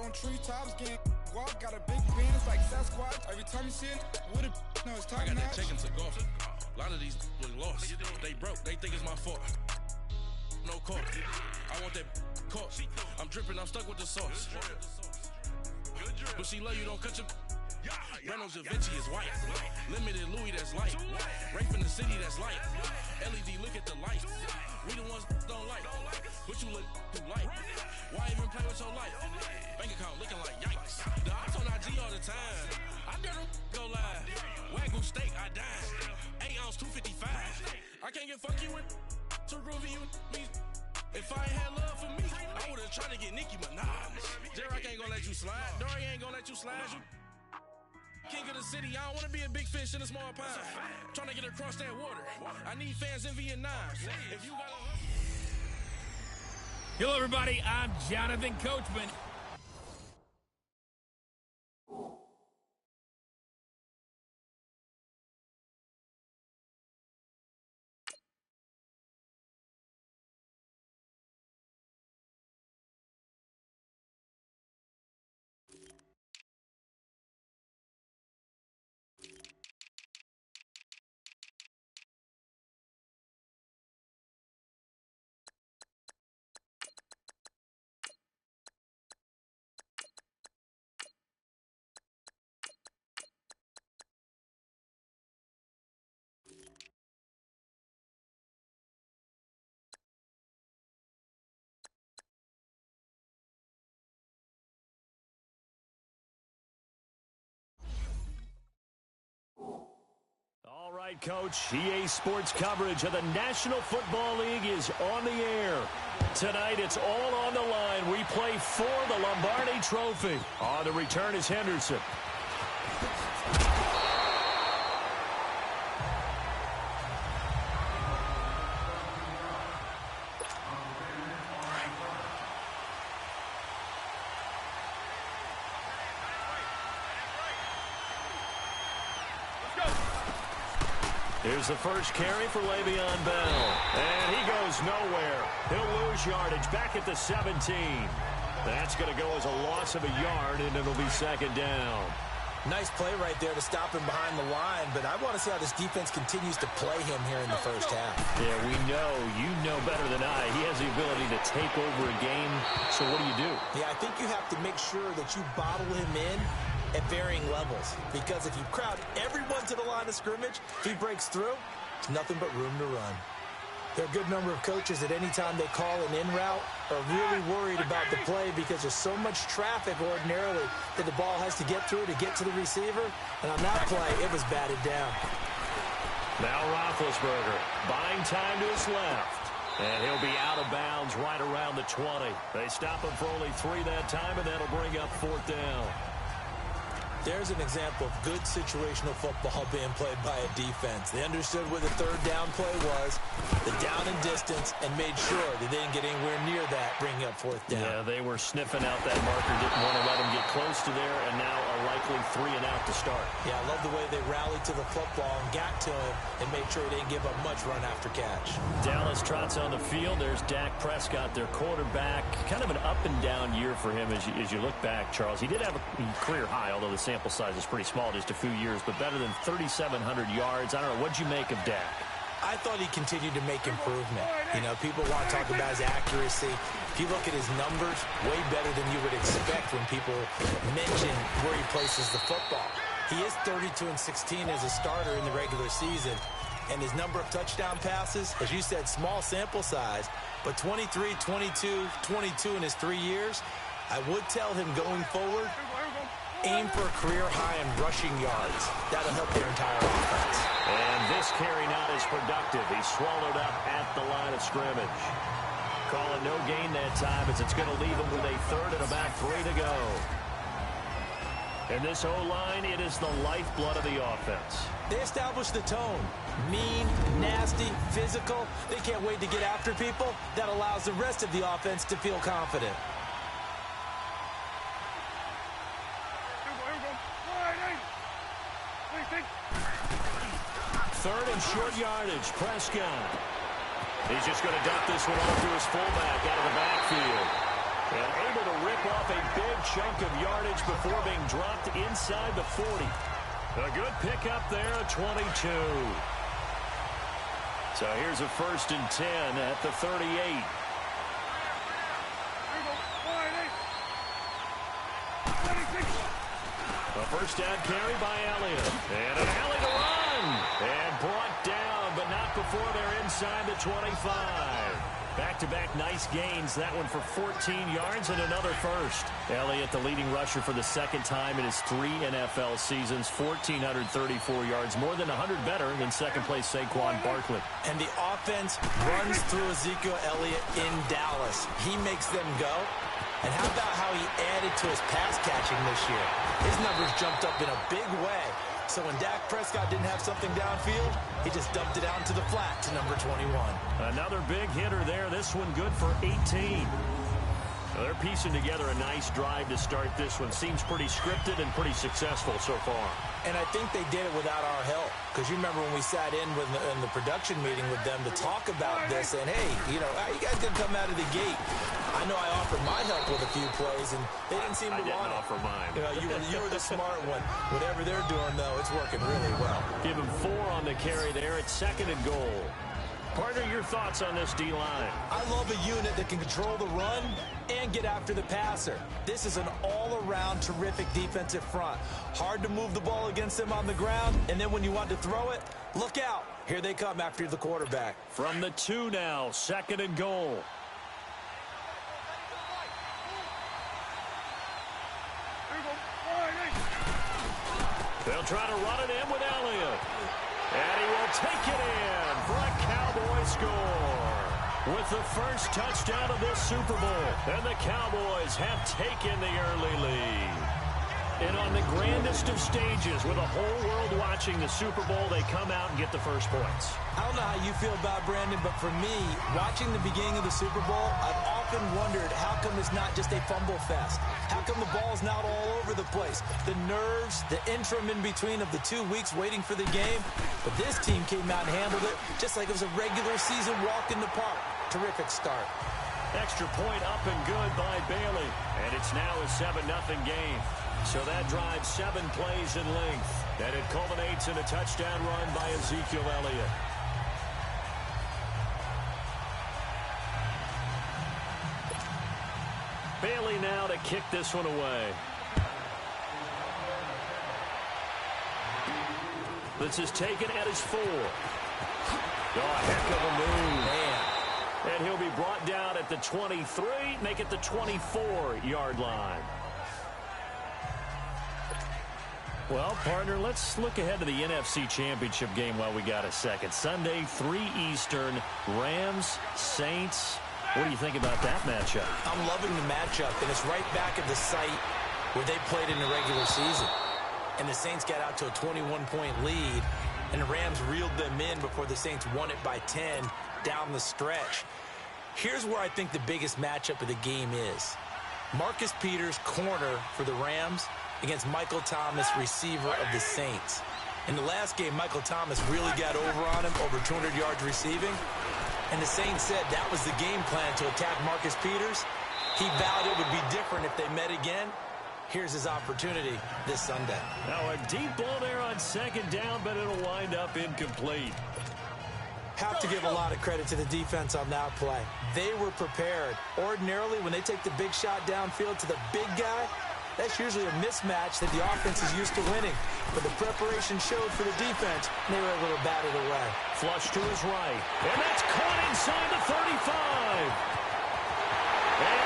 on treetops, getting walk, got a big penis like Sasquatch. Every time you see it, with a no, it's top I got that notch. taken to golf. A lot of these look lost. They broke, they think it's my fault. No court. I want that court. I'm dripping, I'm stuck with the sauce. But she love you, don't cut your. Reynolds Da Vinci is white. Limited Louis, that's light. Rape in the city, that's light. LED, look at the light. We the ones don't like. But you look too light. Why even play with your life? Bank account looking like yikes. The ops on IG all the time. I dare them go live. Wagyu steak, I dine. 8 ounce, 255. I can't get fuck you with to groovy you me. If I ain't had love for me, I would've tried to get Nicki Minaj. Derek ain't gonna let you slide. Dory ain't gonna let you slide. You king of the city, I don't wanna be a big fish in a small pond. Trying to get across that water. I need fans in Vietnam. If you got a... Hello, everybody. I'm Jonathan Coachman. All right, Coach. EA Sports coverage of the National Football League is on the air. Tonight, it's all on the line. We play for the Lombardi Trophy. On the return is Henderson. Here's the first carry for Le'Veon Bell. And he goes nowhere. He'll lose yardage back at the 17. That's going to go as a loss of a yard, and it'll be second down. Nice play right there to stop him behind the line, but I want to see how this defense continues to play him here in the first half. Yeah, we know. You know better than I. He has the ability to take over a game, so what do? Yeah, I think you have to make sure that you bottle him in at varying levels, because if you crowd everyone to the line of scrimmage, if he breaks through, it's nothing but room to run. There are a good number of coaches at any time they call an in route are really worried about the play because there's so much traffic ordinarily that the ball has to get through to get to the receiver. And on that play, it was batted down. Now Roethlisberger buying time to his left. And he'll be out of bounds right around the 20. They stop him for only 3 that time, and that'll bring up 4th down. There's an example of good situational football being played by a defense. They understood where the 3rd down play was, the down and distance, and made sure they didn't get anywhere near that, bringing up 4th down. Yeah, they were sniffing out that marker, didn't want to let him get close to there, and now a likely 3 and out to start. Yeah, I love the way they rallied to the football and got to him and made sure he didn't give up much run after catch. Dallas trots on the field. There's Dak Prescott, their quarterback. Kind of an up-and-down year for him as you look back, Charles. He did have a career high, although the sample size is pretty small, just a few years, but better than 3,700 yards. I don't know, what'd you make of Dak? I thought he continued to make improvement. You know, people want to talk about his accuracy. If you look at his numbers, way better than you would expect when people mention where he places the football. He is 32-16 as a starter in the regular season, and his number of touchdown passes, as you said, small sample size, but 23, 22, 22 in his 3 years. I would tell him going forward, aim for a career high in rushing yards. That'll help their entire offense. And this carry not as productive. He swallowed up at the line of scrimmage. Calling no gain that time as it's going to leave him with a 3rd and about 3 to go. And this O-line, it is the lifeblood of the offense. They established the tone. Mean, nasty, physical. They can't wait to get after people. That allows the rest of the offense to feel confident. Third and short yardage, Prescott. He's just going to dump this one off to his fullback out of the backfield. And able to rip off a big chunk of yardage before being dropped inside the 40. A good pickup there, a 22. So here's a 1st and 10 at the 38. A first down carry by Elliott. And an alley to run. And brought down, but not before they're inside the 25. Back-to-back nice gains. That one for 14 yards and another first. Elliott, the leading rusher for the second time in his 3 NFL seasons. 1,434 yards, more than 100 better than second-place Saquon Barkley. And the offense runs through Ezekiel Elliott in Dallas. He makes them go. And how about how he added to his pass catching this year? His numbers jumped up in a big way. So when Dak Prescott didn't have something downfield, he just dumped it out into the flat to number 21. Another big hitter there. This one good for 18. Well, they're piecing together a nice drive to start this one. Seems pretty scripted and pretty successful so far. And I think they did it without our help. Because you remember when we sat in the production meeting with them to talk about this, and hey, you know, how you guys going to come out of the gate? I know I offered my help with a few plays, and they didn't seem to want it. I didn't offer mine. You know, you were the smart one. Whatever they're doing, though, it's working really well. Give him 4 on the carry there. It's 2nd and goal. Partner, your thoughts on this D-line? I love a unit that can control the run and get after the passer. This is an all-around terrific defensive front. Hard to move the ball against them on the ground, and then when you want to throw it, look out. Here they come after the quarterback. From the 2 now, 2nd and goal. They'll try to run it in with Elliott. And he will take it in for a Cowboy score. With the first touchdown of this Super Bowl. And the Cowboys have taken the early lead. And on the grandest of stages, with the whole world watching the Super Bowl, they come out and get the first points. I don't know how you feel about Brandon, but for me, watching the beginning of the Super Bowl, I've often wondered how come it's not just a fumble fest? How come the ball's not all over the place? The nerves, the interim in between of the 2 weeks waiting for the game. But this team came out and handled it just like it was a regular season walk in the park. Terrific start. Extra point up and good by Bailey. And it's now a 7-0 game. So that drives 7 plays in length. And it culminates in a touchdown run by Ezekiel Elliott. Bailey now to kick this one away. This is taken at his 4. Oh, heck of a move. Man. And he'll be brought down at the 23, make it the 24-yard line. Well, partner, let's look ahead to the NFC Championship game while we got a second. Sunday, 3 Eastern, Rams, Saints. What do you think about that matchup? I'm loving the matchup, and it's right back at the site where they played in the regular season. And the Saints got out to a 21-point lead, and the Rams reeled them in before the Saints won it by 10 down the stretch. Here's where I think the biggest matchup of the game is. Marcus Peters, corner for the Rams, against Michael Thomas, receiver of the Saints. In the last game, Michael Thomas really got over on him, over 200 yards receiving. And the Saints said that was the game plan to attack Marcus Peters. He vowed it would be different if they met again. Here's his opportunity this Sunday. Now a deep ball there on 2nd down, but it'll wind up incomplete. Have to give a lot of credit to the defense on that play. They were prepared. Ordinarily, when they take the big shot downfield to the big guy, that's usually a mismatch that the offense is used to winning. But the preparation showed for the defense, and they were able to bat it away. Flush to his right. And that's caught inside the 35. And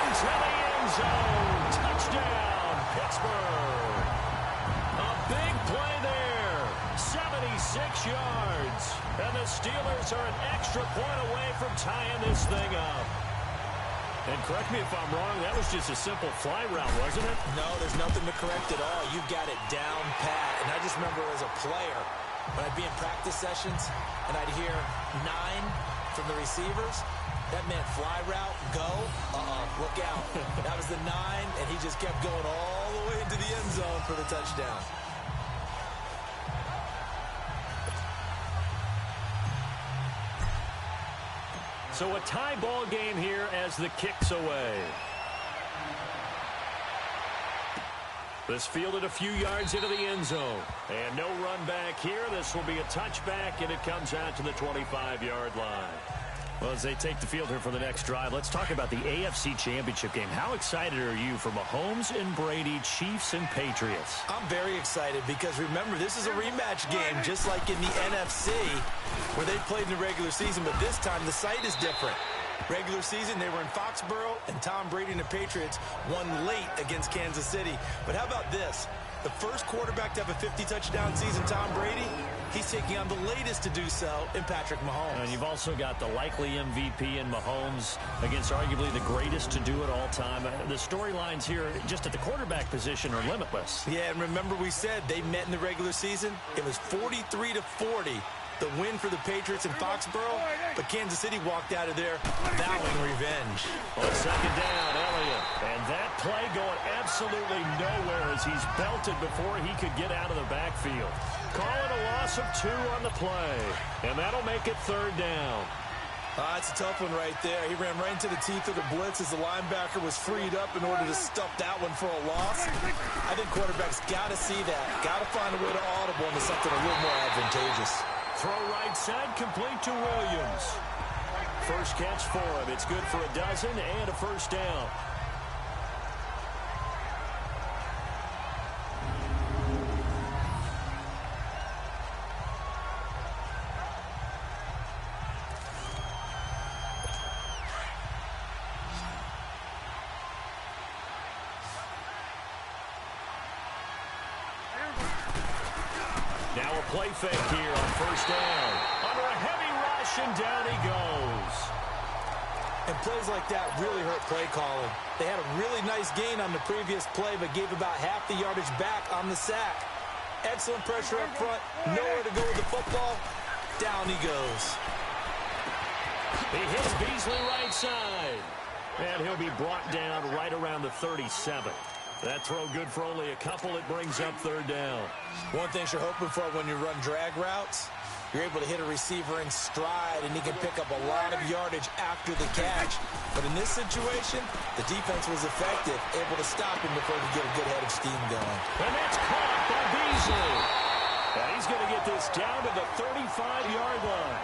into the end zone. Touchdown, Pittsburgh. A big play there. 76 yards. And the Steelers are an extra point away from tying this thing up. And correct me if I'm wrong, that was just a simple fly route, wasn't it? No, there's nothing to correct at all. You've got it down pat. And I just remember as a player, when I'd be in practice sessions and I'd hear 9 from the receivers, that meant fly route, go, look out. That was the 9, and he just kept going all the way into the end zone for the touchdown. So a tie ball game here as the kick's away. This fielded a few yards into the end zone. And no run back here. This will be a touchback, and it comes out to the 25-yard line. Well, as they take the field here for the next drive, let's talk about the AFC Championship game. How excited are you for Mahomes and Brady, Chiefs and Patriots? I'm very excited because, remember, this is a rematch game, just like in the NFC, where they played in the regular season, but this time the site is different. Regular season, they were in Foxborough, and Tom Brady and the Patriots won late against Kansas City. But how about this? The first quarterback to have a 50-touchdown season, Tom Brady, he's taking on the latest to do so in Patrick Mahomes. And you've also got the likely MVP in Mahomes against arguably the greatest to do it all time. The storylines here just at the quarterback position are limitless. Yeah, and remember we said they met in the regular season? It was 43-40. The win for the Patriots in Foxborough, but Kansas City walked out of there vowing revenge. On second down, Elliott. And that play going absolutely nowhere as he's belted before he could get out of the backfield. Call it a loss of 2 on the play. And that'll make it third down. It's a tough one right there. He ran right into the teeth of the blitz as the linebacker was freed up in order to stuff that one for a loss. I think quarterbacks got to see that. Got to find a way to audible into something a little more advantageous. Throw right side, complete to Williams. First catch for him. It's good for a dozen and a first down. Now a play fake here on first down. Under a heavy rush, and down he goes. And plays like that really hurt play calling. They had a really nice gain on the previous play, but gave about half the yardage back on the sack. Excellent pressure up front. Nowhere to go with the football. Down he goes. He hits Beasley right side. And he'll be brought down right around the 37. That throw good for only a couple. It brings up third down. One thing you're hoping for when you run drag routes, you're able to hit a receiver in stride, and he can pick up a lot of yardage after the catch. But in this situation, the defense was effective, able to stop him before he could get a good head of steam going. And that's caught by Beasley. And he's going to get this down to the 35-yard line.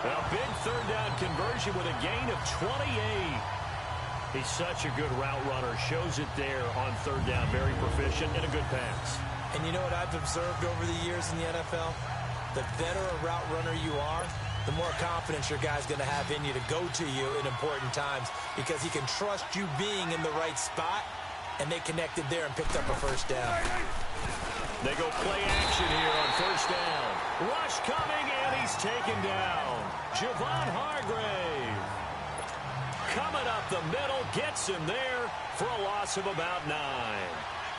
A big third down conversion with a gain of 28. He's such a good route runner. Shows it there on third down. Very proficient and a good pass. And you know what I've observed over the years in the NFL? The better a route runner you are, the more confidence your guy's going to have in you to go to you in important times because he can trust you being in the right spot, and they connected there and picked up a first down. They go play action here on first down. Rush coming, and he's taken down. Javon Hargrave. Coming up the middle, gets him there for a loss of about 9.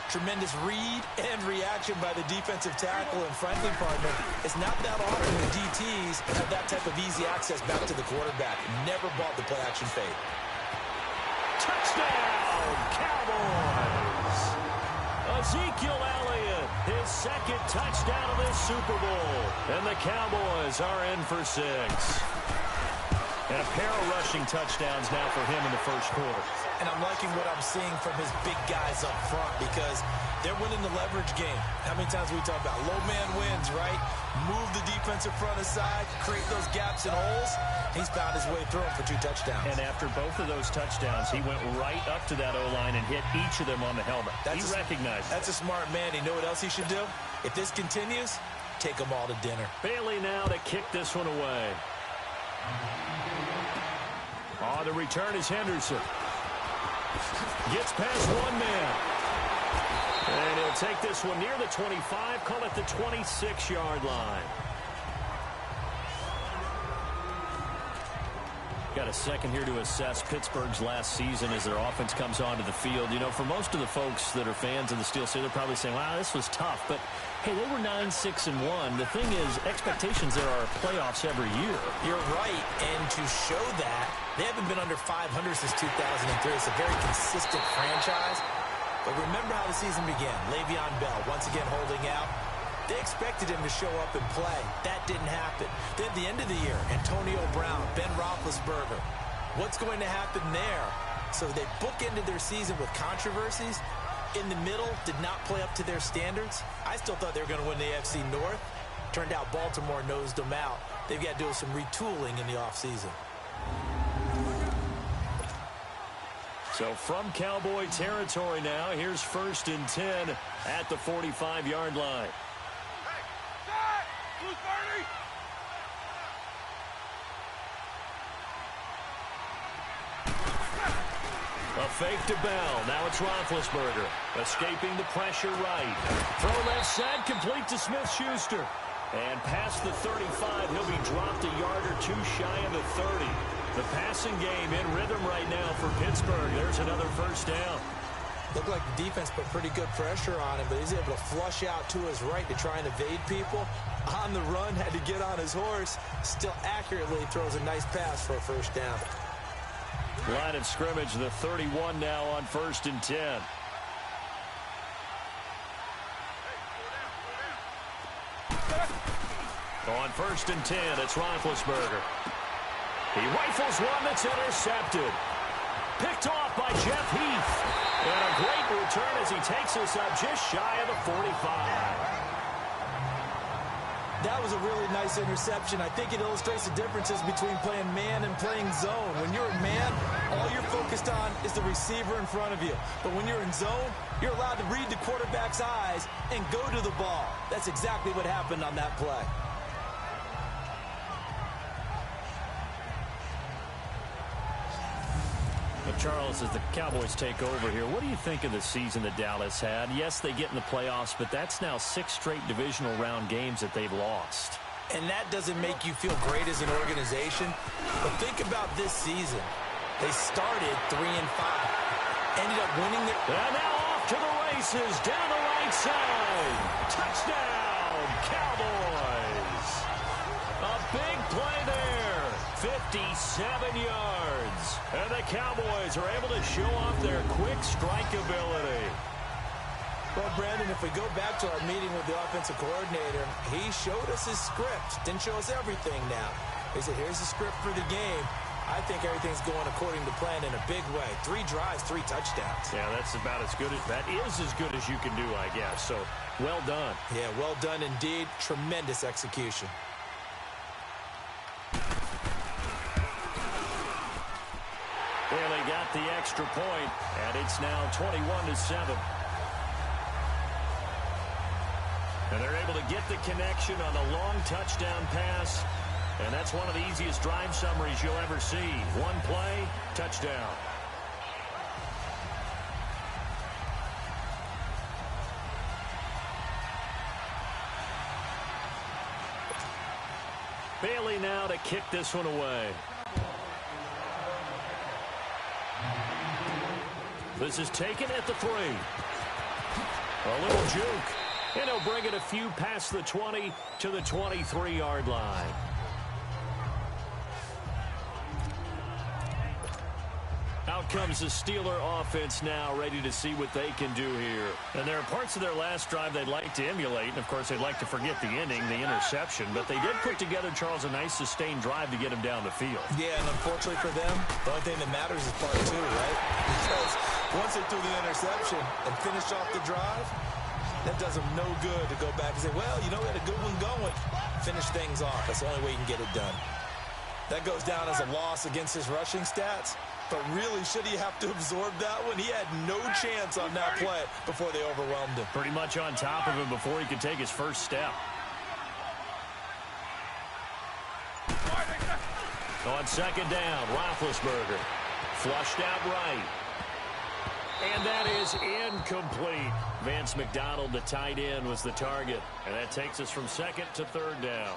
Tremendous read and reaction by the defensive tackle, and frankly, partner, it's not that often the DTs have that type of easy access back to the quarterback. Never bought the play-action fake. Touchdown, Cowboys! Ezekiel Elliott, his second touchdown of this Super Bowl. And the Cowboys are in for 6. And a pair of rushing touchdowns now for him in the first quarter. And I'm liking what I'm seeing from his big guys up front because they're winning the leverage game. How many times we talk about low man wins, right? Move the defensive front aside, create those gaps and holes. He's found his way through them for 2 touchdowns. And after both of those touchdowns, he went right up to that O-line and hit each of them on the helmet. He recognized it. That's a smart man. You know what else he should do? If this continues, take them all to dinner. Bailey now to kick this one away. Oh, the return is Henderson. Gets past one man. And he'll take this one near the 25, call it the 26-yard line. Got a second here to assess Pittsburgh's last season as their offense comes onto the field. You know, for most of the folks that are fans of the Steel City, they're probably saying, wow, this was tough. But, hey, they were 9-6-1. The thing is, expectations there are playoffs every year. You're right. And to show that, they haven't been under 500 since 2003. It's a very consistent franchise. But remember how the season began. Le'Veon Bell, once again holding out. They expected him to show up and play. That didn't happen. Then at the end of the year, Antonio Brown, Ben Roethlisberger. What's going to happen there? So they bookended their season with controversies. in the middle did not play up to their standards. I still thought they were going to win the AFC North. Turned out Baltimore nosed them out. They've got to do some retooling in the offseason. So from Cowboy territory now, here's 1st and 10 at the 45-yard line. A fake to Bell. Now it's Roethlisberger. Escaping the pressure right. Throw left side, complete to Smith-Schuster. And past the 35, he'll be dropped a yard or two shy of the 30. The passing game in rhythm right now for Pittsburgh. There's another first down. Looked like the defense put pretty good pressure on him, but he's able to flush out to his right to try and evade people. On the run, had to get on his horse. Still accurately throws a nice pass for a first down. Line of scrimmage, the 31 now on 1st and 10. On 1st and 10, it's Roethlisberger. He rifles one that's intercepted. Picked off by Jeff Heath. And a great return as he takes us up just shy of the 45. That was a really nice interception. I think it illustrates the differences between playing man and playing zone. When you're in man, all you're focused on is the receiver in front of you. But when you're in zone, you're allowed to read the quarterback's eyes and go to the ball. That's exactly what happened on that play. Charles, as the Cowboys take over here, what do you think of the season that Dallas had? Yes, they get in the playoffs, but that's now 6 straight divisional round games that they've lost. And that doesn't make you feel great as an organization. But think about this season. They started 3-5. Ended up winning their... And now off to the races, down the right side. Touchdown, Cowboys. A big play there. 57 yards. And the Cowboys are able to show off their quick strike ability. Well, Brandon, if we go back to our meeting with the offensive coordinator, he showed us his script. Didn't show us everything now. He said, here's the script for the game. I think everything's going according to plan in a big way. 3 drives, 3 touchdowns. Yeah, that's about as good as that is as good as you can do, I guess. So, well done. Yeah, well done indeed. Tremendous execution. Bailey got the extra point, and it's now 21-7. And they're able to get the connection on a long touchdown pass. And that's one of the easiest drive summaries you'll ever see. One play, touchdown. Bailey now to kick this one away. This is taken at the 3. A little juke. And he'll bring it a few past the 20 to the 23-yard line. Out comes the Steeler offense now, ready to see what they can do here. And there are parts of their last drive they'd like to emulate. And, of course, they'd like to forget the ending, the interception. But they did put together, Charles, a nice sustained drive to get him down the field. Yeah, and unfortunately for them, the only thing that matters is part 2, right? Because once they threw the interception and finished off the drive, that does them no good to go back and say, well, you know, we had a good one going. Finish things off. That's the only way you can get it done. That goes down as a loss against his rushing stats. But really, should he have to absorb that one? He had no chance on that play before they overwhelmed him. Pretty much on top of him before he could take his first step. On second down, Roethlisberger. Flushed out right. And that is incomplete. Vance McDonald, the tight end, was the target. And that takes us from second to third down.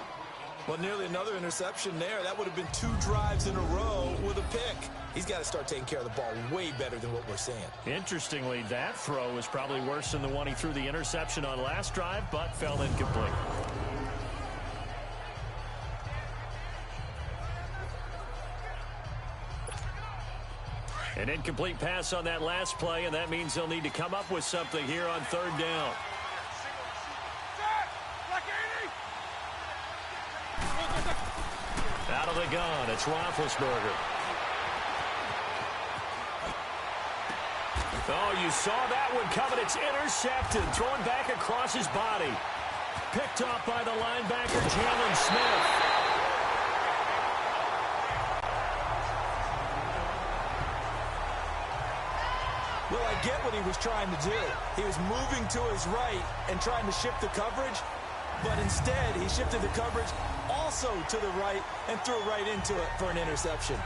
Well, nearly another interception there. That would have been 2 drives in a row with a pick. He's got to start taking care of the ball way better than what we're seeing. Interestingly, that throw is probably worse than the one he threw the interception on last drive, but fell incomplete. An incomplete pass on that last play, and that means they'll need to come up with something here on third down. Out of the gun, it's Roethlisberger. Oh, you saw that one coming. It's It's intercepted, thrown back across his body. Picked off by the linebacker, Jalen Smith. Well, I get what he was trying to do. He was moving to his right and trying to shift the coverage, but instead he shifted the coverage also to the right and threw right into it for an interception.